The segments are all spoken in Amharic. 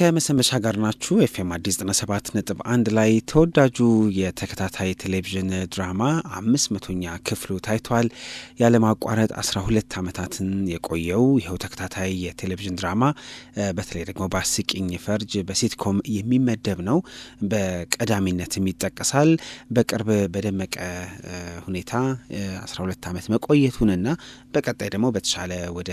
ከመሰንበቻ ጋር ናችሁ። ኤፍኤም አዲስ 97.1 ላይ ተወዳጁ የተከታታይ ቴሌቪዥን ድራማ 500ኛ ክፍሉ ታይቷል። ያለማቋረጥ 12 ዓመታትን የቆየው ይኸው ተከታታይ የቴሌቪዥን ድራማ በተለይ ደግሞ በአስቂኝ ፈርጅ በሲትኮም የሚመደብ ነው። በቀዳሚነትም ይጠቀሳል። በቅርብ በደመቀ ሁኔታ 12 ዓመት መቆየቱንና በቀጣይ ደግሞ በተሻለ ወደ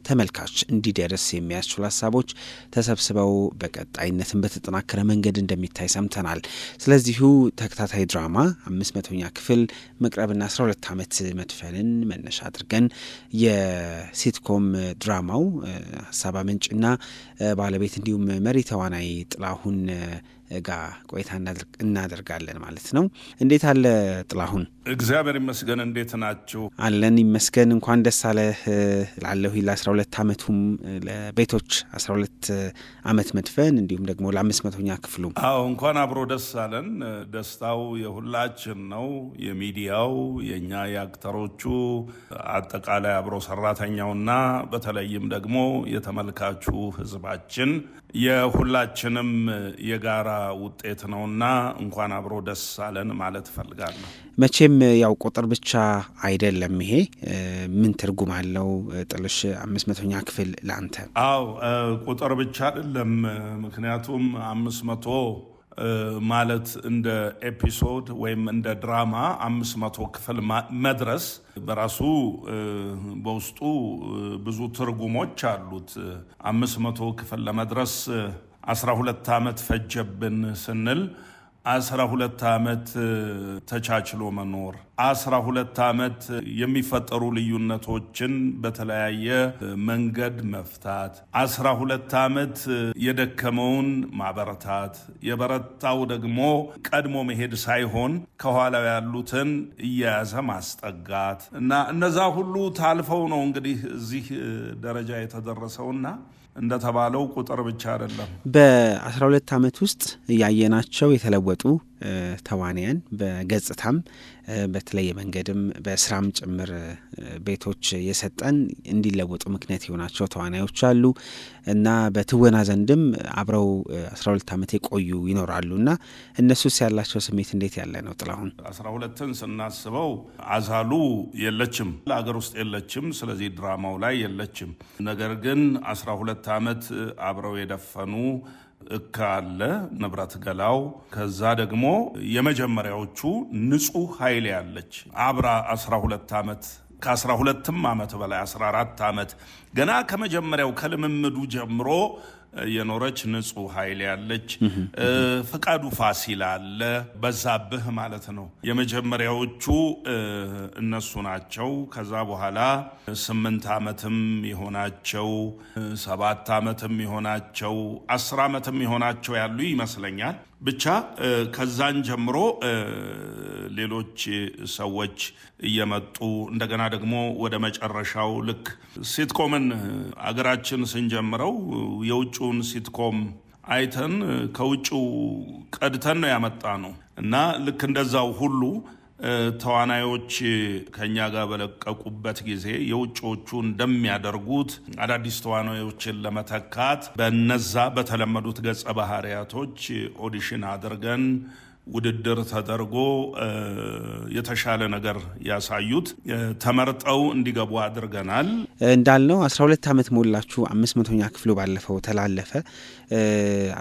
ተመልካች እንዲደርስ የሚያስችሉ ሀሳቦች ተሰብስበው በቀጣይነትም በተጠናከረ መንገድ እንደሚታይ ሰምተናል። ስለዚሁ ተከታታይ ድራማ 500ኛ ክፍል መቅረብና 12 ዓመት መድፈንን መነሻ አድርገን የሲትኮም ድራማው ሀሳብ አመንጭና ባለቤት እንዲሁም መሪ ተዋናይ ጥላሁን ጋር ቆይታ እናደርጋለን ማለት ነው። እንዴት አለ ጥላሁን? እግዚአብሔር ይመስገን። እንዴት ናችሁ? አለን ይመስገን። እንኳን ደስ አለህ ላለሁ ለ12 ዓመቱም ለቤቶች 12 ዓመት መድፈን እንዲሁም ደግሞ ለ500ኛ ክፍሉ። አዎ እንኳን አብሮ ደስ አለን። ደስታው የሁላችን ነው። የሚዲያው፣ የኛ የአክተሮቹ፣ አጠቃላይ አብሮ ሰራተኛውና በተለይም ደግሞ የተመልካቹ ህዝባችን የሁላችንም የጋራ ውጤት ነውና እንኳን አብሮ ደስ አለን ማለት ፈልጋለሁ። መቼም ያው ቁጥር ብቻ አይደለም ይሄ ምን ትርጉም አለው ጥልሽ 500ኛ ክፍል ለአንተ? አዎ ቁጥር ብቻ አይደለም። ምክንያቱም 500 ማለት እንደ ኤፒሶድ ወይም እንደ ድራማ 500 ክፍል መድረስ በራሱ በውስጡ ብዙ ትርጉሞች አሉት። 500 ክፍል ለመድረስ 12 ዓመት ፈጀብን ስንል 12 ዓመት ተቻችሎ መኖር፣ 12 ዓመት የሚፈጠሩ ልዩነቶችን በተለያየ መንገድ መፍታት፣ 12 ዓመት የደከመውን ማበረታት፣ የበረታው ደግሞ ቀድሞ መሄድ ሳይሆን ከኋላው ያሉትን እየያዘ ማስጠጋት እና እነዛ ሁሉ ታልፈው ነው እንግዲህ እዚህ ደረጃ የተደረሰውና እንደተባለው ቁጥር ብቻ አይደለም። በ12 ዓመት ውስጥ ያየናቸው የተለወጡ ተዋንያን በገጽታም በተለየ መንገድም በስራም ጭምር ቤቶች የሰጠን እንዲለወጡ ምክንያት የሆናቸው ተዋናዮች አሉ እና በትወና ዘንድም አብረው 12 ዓመት የቆዩ ይኖራሉ እና እነሱስ ያላቸው ስሜት እንዴት ያለ ነው ጥላሁን? 12ን ስናስበው አዛሉ የለችም፣ ለአገር ውስጥ የለችም፣ ስለዚህ ድራማው ላይ የለችም። ነገር ግን 12 ዓመት አብረው የደፈኑ እካለ ንብረት ገላው፣ ከዛ ደግሞ የመጀመሪያዎቹ ንጹህ ኃይል ያለች አብራ 12 ዓመት ከ12ም ዓመት በላይ 14 ዓመት ገና ከመጀመሪያው ከልምምዱ ጀምሮ የኖረች ንጹህ ኃይል ያለች ፍቃዱ ፋሲል አለ፣ በዛብህ ማለት ነው። የመጀመሪያዎቹ እነሱ ናቸው። ከዛ በኋላ 8 ዓመትም የሆናቸው 7 ዓመትም የሆናቸው 10 ዓመትም የሆናቸው ያሉ ይመስለኛል። ብቻ ከዛን ጀምሮ ሌሎች ሰዎች እየመጡ እንደገና ደግሞ ወደ መጨረሻው ልክ ሲትኮምን አገራችን ስንጀምረው የውጭውን ሲትኮም አይተን ከውጭው ቀድተን ነው ያመጣ ነው እና ልክ እንደዛው ሁሉ ተዋናዮች ከኛ ጋር በለቀቁበት ጊዜ የውጭዎቹ እንደሚያደርጉት አዳዲስ ተዋናዮችን ለመተካት በነዛ በተለመዱት ገጸ ባህሪያቶች ኦዲሽን አድርገን ውድድር ተደርጎ የተሻለ ነገር ያሳዩት ተመርጠው እንዲገቡ አድርገናል። እንዳልነው 12 ዓመት ሞላችሁ። 500ኛ ክፍሉ ባለፈው ተላለፈ።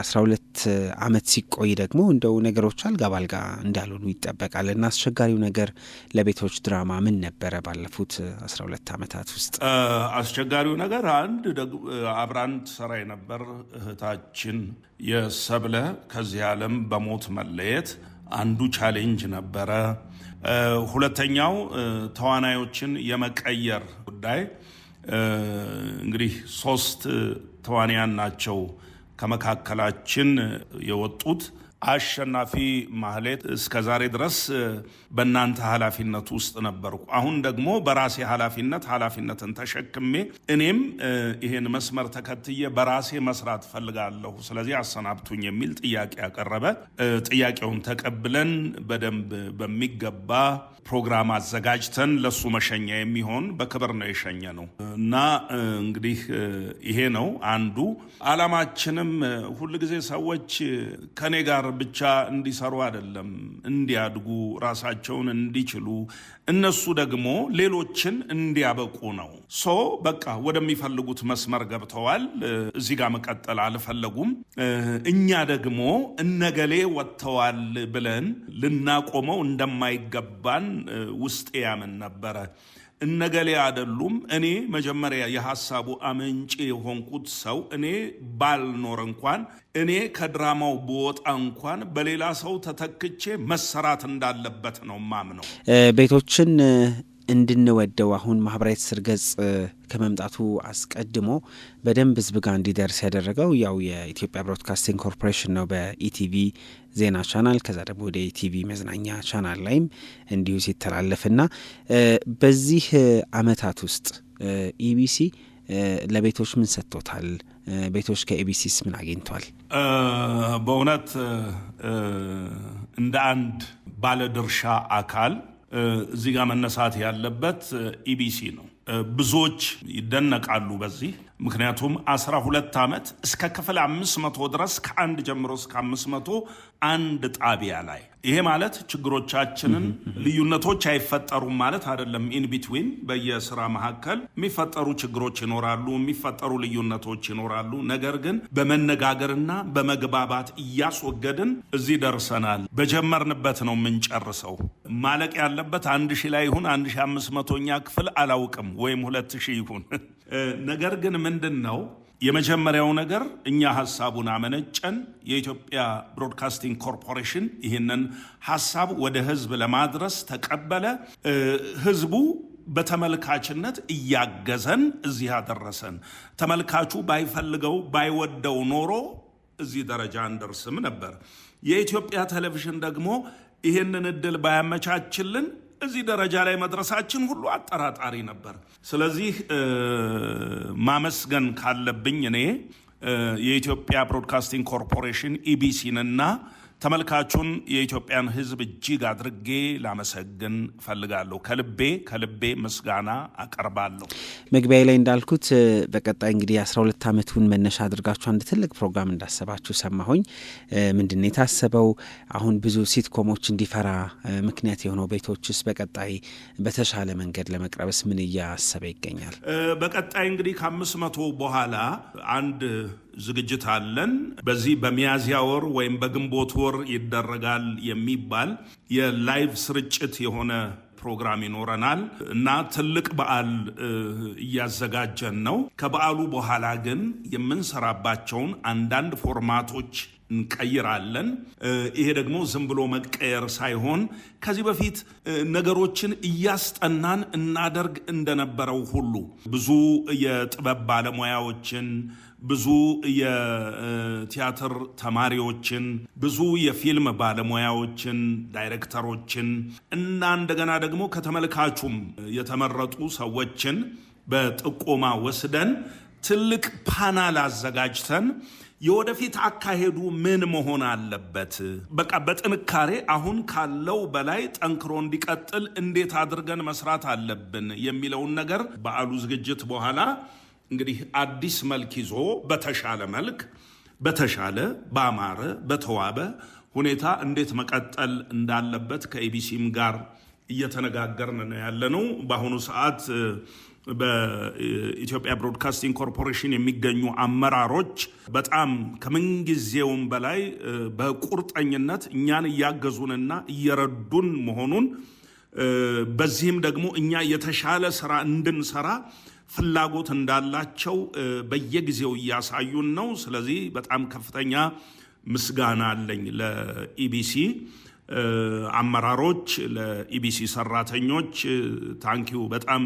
12 ዓመት ሲቆይ ደግሞ እንደው ነገሮች አልጋ ባልጋ እንዳልሆኑ ይጠበቃል እና አስቸጋሪው ነገር ለቤቶች ድራማ ምን ነበረ ባለፉት 12 ዓመታት ውስጥ? አስቸጋሪው ነገር አንድ አብራን ትሰራ የነበር እህታችን የሰብለ ከዚህ ዓለም በሞት መለየት አንዱ ቻሌንጅ ነበረ። ሁለተኛው ተዋናዮችን የመቀየር ጉዳይ። እንግዲህ 3 ተዋንያን ናቸው ከመካከላችን የወጡት። አሸናፊ ማህሌት እስከዛሬ ድረስ በእናንተ ኃላፊነት ውስጥ ነበርኩ። አሁን ደግሞ በራሴ ኃላፊነትን ተሸክሜ እኔም ይሄን መስመር ተከትዬ በራሴ መስራት ፈልጋለሁ፣ ስለዚህ አሰናብቱኝ የሚል ጥያቄ ያቀረበ። ጥያቄውን ተቀብለን በደንብ በሚገባ ፕሮግራም አዘጋጅተን ለሱ መሸኛ የሚሆን በክብር ነው የሸኘ ነው እና እንግዲህ ይሄ ነው አንዱ ዓላማችንም። ሁልጊዜ ሰዎች ከኔ ጋር ብቻ እንዲሰሩ አይደለም፣ እንዲያድጉ፣ ራሳቸውን እንዲችሉ፣ እነሱ ደግሞ ሌሎችን እንዲያበቁ ነው። በቃ ወደሚፈልጉት መስመር ገብተዋል። እዚህ ጋር መቀጠል አልፈለጉም። እኛ ደግሞ እነገሌ ወጥተዋል ብለን ልናቆመው እንደማይገባን ውስጤ ያምን ነበረ። እነገሌ አይደሉም። እኔ መጀመሪያ የሐሳቡ አመንጪ የሆንኩት ሰው እኔ ባልኖር እንኳን እኔ ከድራማው በወጣ እንኳን በሌላ ሰው ተተክቼ መሰራት እንዳለበት ነው ማምነው። ቤቶችን እንድንወደው አሁን ማህበራዊ ትስስር ገጽ ከመምጣቱ አስቀድሞ በደንብ ህዝብ ጋር እንዲደርስ ያደረገው ያው የኢትዮጵያ ብሮድካስቲንግ ኮርፖሬሽን ነው በኢቲቪ ዜና ቻናል፣ ከዛ ደግሞ ወደ ኢቲቪ መዝናኛ ቻናል ላይም እንዲሁ ሲተላለፍና በዚህ አመታት ውስጥ ኢቢሲ ለቤቶች ምን ሰጥቶታል? ቤቶች ከኢቢሲስ ምን አግኝቷል? በእውነት እንደ አንድ ባለድርሻ አካል እዚህ ጋር መነሳት ያለበት ኢቢሲ ነው። ብዙዎች ይደነቃሉ በዚህ ምክንያቱም 12 ዓመት እስከ ክፍል 500 ድረስ ከአንድ ጀምሮ እስከ 500 አንድ ጣቢያ ላይ ይሄ ማለት ችግሮቻችንን ልዩነቶች አይፈጠሩም ማለት አይደለም። ኢን ቢትዊን በየስራ መካከል የሚፈጠሩ ችግሮች ይኖራሉ፣ የሚፈጠሩ ልዩነቶች ይኖራሉ። ነገር ግን በመነጋገርና በመግባባት እያስወገድን እዚህ ደርሰናል። በጀመርንበት ነው የምንጨርሰው። ማለቅ ያለበት 1000 ላይ ይሁን 1500ኛ ክፍል አላውቅም ወይም 2000 ይሁን። ነገር ግን ምንድነው የመጀመሪያው ነገር እኛ ሐሳቡን አመነጨን። የኢትዮጵያ ብሮድካስቲንግ ኮርፖሬሽን ይህንን ሐሳብ ወደ ህዝብ ለማድረስ ተቀበለ። ህዝቡ በተመልካችነት እያገዘን እዚህ አደረሰን። ተመልካቹ ባይፈልገው ባይወደው ኖሮ እዚህ ደረጃ እንደርስም ነበር። የኢትዮጵያ ቴሌቪዥን ደግሞ ይህንን እድል ባያመቻችልን እዚህ ደረጃ ላይ መድረሳችን ሁሉ አጠራጣሪ ነበር። ስለዚህ ማመስገን ካለብኝ እኔ የኢትዮጵያ ብሮድካስቲንግ ኮርፖሬሽን ኢቢሲንና ተመልካቹን የኢትዮጵያን ህዝብ እጅግ አድርጌ ላመሰግን ፈልጋለሁ። ከልቤ ምስጋና አቀርባለሁ። መግቢያ ላይ እንዳልኩት በቀጣይ እንግዲህ 12 ዓመቱን መነሻ አድርጋችሁ አንድ ትልቅ ፕሮግራም እንዳሰባችሁ ሰማሁኝ። ምንድነው የታሰበው? አሁን ብዙ ሲትኮሞች እንዲፈራ ምክንያት የሆነው ቤቶችስ በቀጣይ በተሻለ መንገድ ለመቅረብስ ምን እያሰበ ይገኛል? በቀጣይ እንግዲህ ከ500 በኋላ አንድ ዝግጅት አለን። በዚህ በሚያዝያ ወር ወይም በግንቦት ወር ይደረጋል የሚባል የላይቭ ስርጭት የሆነ ፕሮግራም ይኖረናል እና ትልቅ በዓል እያዘጋጀን ነው። ከበዓሉ በኋላ ግን የምንሰራባቸውን አንዳንድ ፎርማቶች እንቀይራለን። ይሄ ደግሞ ዝም ብሎ መቀየር ሳይሆን ከዚህ በፊት ነገሮችን እያስጠናን እናደርግ እንደነበረው ሁሉ ብዙ የጥበብ ባለሙያዎችን፣ ብዙ የቲያትር ተማሪዎችን፣ ብዙ የፊልም ባለሙያዎችን፣ ዳይሬክተሮችን እና እንደገና ደግሞ ከተመልካቹም የተመረጡ ሰዎችን በጥቆማ ወስደን ትልቅ ፓናል አዘጋጅተን የወደፊት አካሄዱ ምን መሆን አለበት፣ በቃ በጥንካሬ አሁን ካለው በላይ ጠንክሮ እንዲቀጥል እንዴት አድርገን መስራት አለብን የሚለውን ነገር በዓሉ ዝግጅት በኋላ እንግዲህ አዲስ መልክ ይዞ በተሻለ መልክ በተሻለ ባማረ በተዋበ ሁኔታ እንዴት መቀጠል እንዳለበት ከኢቢሲም ጋር እየተነጋገርን ነው ያለነው። በአሁኑ ሰዓት በኢትዮጵያ ብሮድካስቲንግ ኮርፖሬሽን የሚገኙ አመራሮች በጣም ከምንጊዜውም በላይ በቁርጠኝነት እኛን እያገዙንና እየረዱን መሆኑን በዚህም ደግሞ እኛ የተሻለ ስራ እንድንሰራ ፍላጎት እንዳላቸው በየጊዜው እያሳዩን ነው። ስለዚህ በጣም ከፍተኛ ምስጋና አለኝ ለኢቢሲ አመራሮች፣ ለኢቢሲ ሰራተኞች። ታንኪዩ በጣም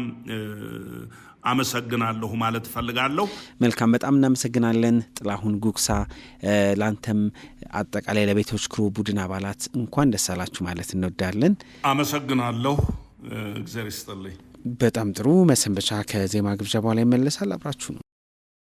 አመሰግናለሁ ማለት ፈልጋለሁ። መልካም፣ በጣም እናመሰግናለን ጥላሁን ጉግሳ። ላንተም አጠቃላይ ለቤቶች ክሩ ቡድን አባላት እንኳን ደስ አላችሁ ማለት እንወዳለን። አመሰግናለሁ። እግዚአብሔር ይስጥልኝ። በጣም ጥሩ መሰንበቻ ከዜማ ግብዣ በኋላ ይመለሳል። አብራችሁ ነው